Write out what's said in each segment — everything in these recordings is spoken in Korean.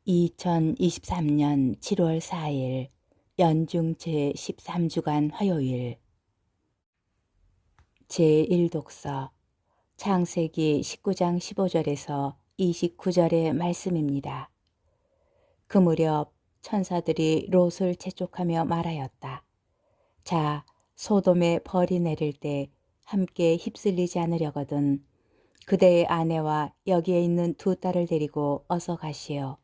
2023년 7월 4일 연중 제13주간 화요일 제1독서 창세기 19장 15절에서 29절의 말씀입니다. 그 무렵 천사들이 롯을 재촉하며 말하였다. 자, 소돔에 벌이 내릴 때 함께 휩쓸리지 않으려거든 그대의 아내와 여기에 있는 두 딸을 데리고 어서 가시오.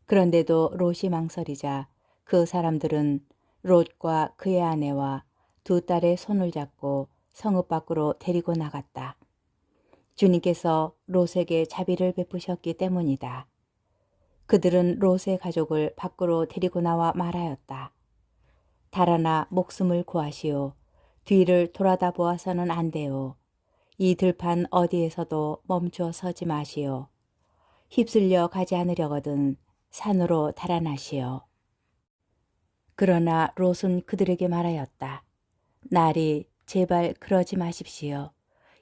그런데도 롯이 망설이자 그 사람들은 롯과 그의 아내와 두 딸의 손을 잡고 성읍 밖으로 데리고 나갔다. 주님께서 롯에게 자비를 베푸셨기 때문이다. 그들은 롯의 가족을 밖으로 데리고 나와 말하였다. 달아나 목숨을 구하시오. 뒤를 돌아다 보아서는 안 돼요. 이 들판 어디에서도 멈춰 서지 마시오. 휩쓸려 가지 않으려거든 산으로 달아나시오. 그러나 롯은 그들에게 말하였다. 나리, 제발 그러지 마십시오.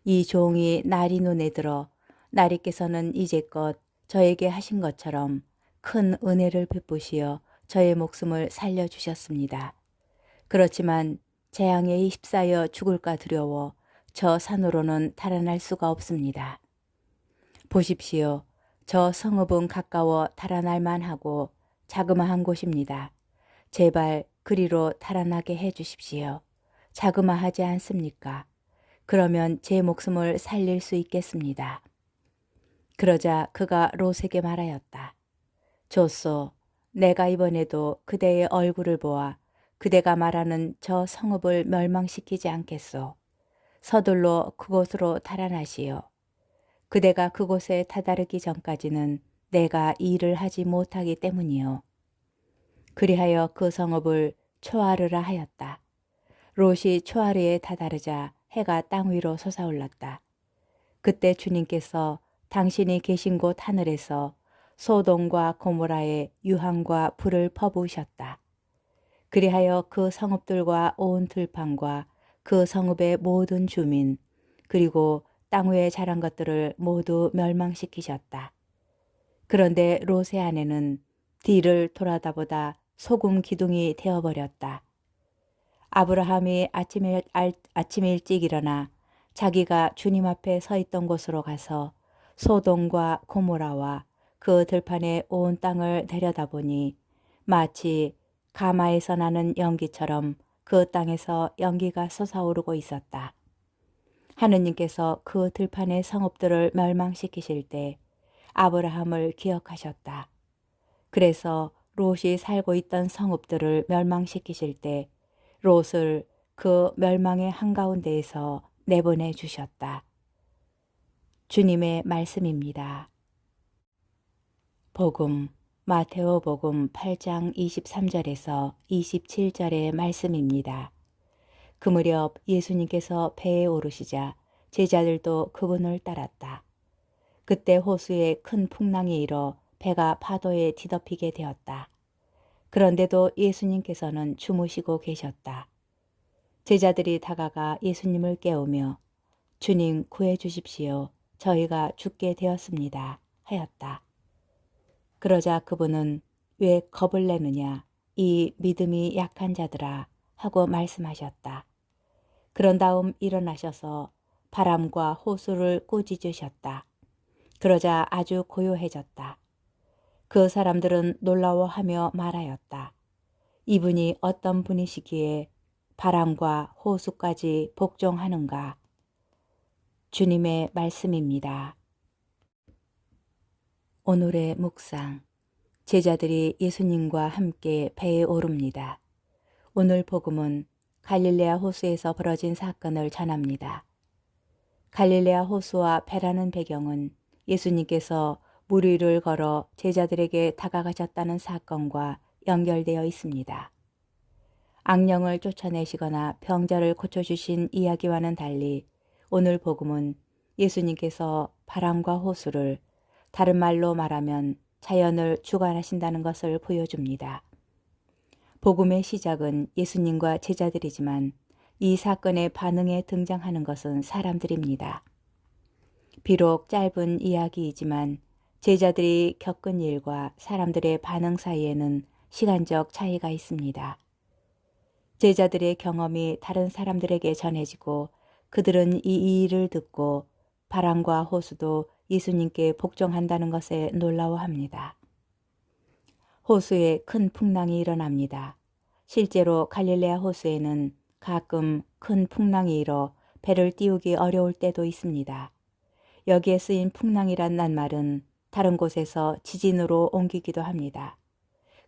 이 종이 나리 눈에 들어 나리께서는 이제껏 저에게 하신 것처럼 큰 은혜를 베푸시어 저의 목숨을 살려주셨습니다. 그렇지만 재앙에 휩싸여 죽을까 두려워 저 산으로는 달아날 수가 없습니다. 보십시오. 저 성읍은 가까워 달아날 만하고 자그마한 곳입니다. 제발 그리로 달아나게 해 주십시오. 자그마하지 않습니까? 그러면 제 목숨을 살릴 수 있겠습니다. 그러자 그가 롯에게 말하였다. 좋소. 내가 이번에도 그대의 얼굴을 보아 그대가 말하는 저 성읍을 멸망시키지 않겠소. 서둘러 그곳으로 달아나시오. 그대가 그곳에 다다르기 전까지는 내가 일을 하지 못하기 때문이요. 그리하여 그 성읍을 초아르라 하였다. 롯이 초아르에 다다르자 해가 땅 위로 솟아올랐다. 그때 주님께서 당신이 계신 곳 하늘에서 소돔과 고모라의 유황과 불을 퍼부으셨다. 그리하여 그 성읍들과 온 들판과 그 성읍의 모든 주민 그리고 땅 위에 자란 것들을 모두 멸망시키셨다. 그런데 롯의 아내는 뒤를 돌아다보다 소금 기둥이 되어버렸다. 아브라함이 아침 일찍 일어나 자기가 주님 앞에 서 있던 곳으로 가서 소돔과 고모라와 그 들판의 온 땅을 내려다보니 마치 가마에서 나는 연기처럼 그 땅에서 연기가 솟아오르고 있었다. 하느님께서 그 들판의 성읍들을 멸망시키실 때 아브라함을 기억하셨다. 그래서 롯이 살고 있던 성읍들을 멸망시키실 때 롯을 그 멸망의 한가운데에서 내보내 주셨다. 주님의 말씀입니다. 복음 마테오복음 8장 23절에서 27절의 말씀입니다. 그 무렵 예수님께서 배에 오르시자 제자들도 그분을 따랐다. 그때 호수에 큰 풍랑이 일어 배가 파도에 뒤덮이게 되었다. 그런데도 예수님께서는 주무시고 계셨다. 제자들이 다가가 예수님을 깨우며 주님 구해 주십시오. 저희가 죽게 되었습니다. 하였다. 그러자 그분은 왜 겁을 내느냐? 이 믿음이 약한 자들아 하고 말씀하셨다. 그런 다음 일어나셔서 바람과 호수를 꾸짖으셨다. 그러자 아주 고요해졌다. 그 사람들은 놀라워하며 말하였다. 이분이 어떤 분이시기에 바람과 호수까지 복종하는가? 주님의 말씀입니다. 오늘의 묵상. 제자들이 예수님과 함께 배에 오릅니다. 오늘 복음은 갈릴레아 호수에서 벌어진 사건을 전합니다. 갈릴레아 호수와 배라는 배경은 예수님께서 물 위를 걸어 제자들에게 다가가셨다는 사건과 연결되어 있습니다. 악령을 쫓아내시거나 병자를 고쳐주신 이야기와는 달리 오늘 복음은 예수님께서 바람과 호수를 다른 말로 말하면 자연을 주관하신다는 것을 보여줍니다. 복음의 시작은 예수님과 제자들이지만 이 사건의 반응에 등장하는 것은 사람들입니다. 비록 짧은 이야기이지만 제자들이 겪은 일과 사람들의 반응 사이에는 시간적 차이가 있습니다. 제자들의 경험이 다른 사람들에게 전해지고 그들은 이 일을 듣고 바람과 호수도 예수님께 복종한다는 것에 놀라워합니다. 호수에 큰 풍랑이 일어납니다. 실제로 갈릴레아 호수에는 가끔 큰 풍랑이 일어 배를 띄우기 어려울 때도 있습니다. 여기에 쓰인 풍랑이란 낱말은 다른 곳에서 지진으로 옮기기도 합니다.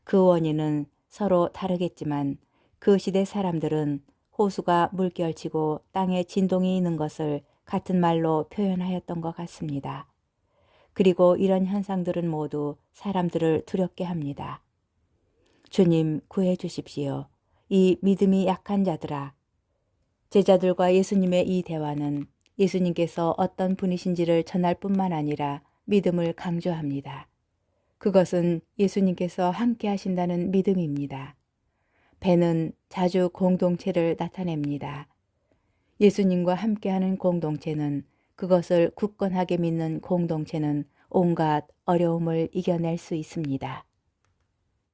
그 원인은 서로 다르겠지만 그 시대 사람들은 호수가 물결치고 땅에 진동이 있는 것을 같은 말로 표현하였던 것 같습니다. 그리고 이런 현상들은 모두 사람들을 두렵게 합니다. 주님 구해 주십시오. 이 믿음이 약한 자들아. 제자들과 예수님의 이 대화는 예수님께서 어떤 분이신지를 전할 뿐만 아니라 믿음을 강조합니다. 그것은 예수님께서 함께 하신다는 믿음입니다. 배는 자주 공동체를 나타냅니다. 예수님과 함께하는 공동체는, 그것을 굳건하게 믿는 공동체는 온갖 어려움을 이겨낼 수 있습니다.